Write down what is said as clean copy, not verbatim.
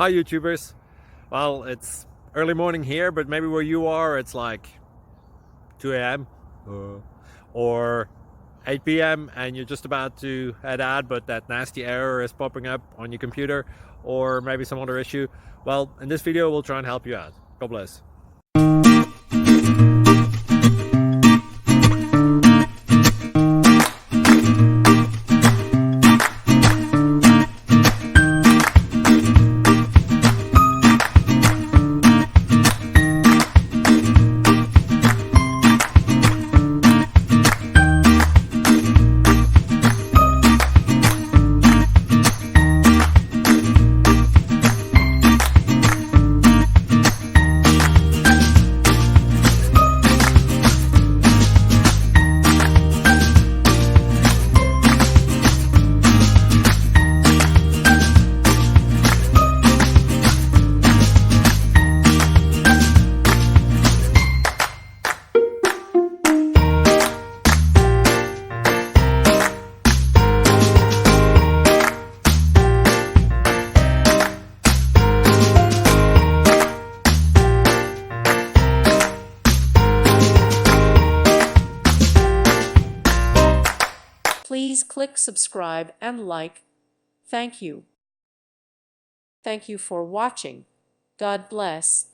Hi YouTubers. Well, it's early morning here, but maybe where you are it's like 2 a.m. or 8 p.m. and you're just about to head out, but that nasty error is popping up on your computer, or maybe some other issue. Well, in this video we'll try and help you out. God bless. Please click subscribe and like. Thank you. Thank you for watching. God bless.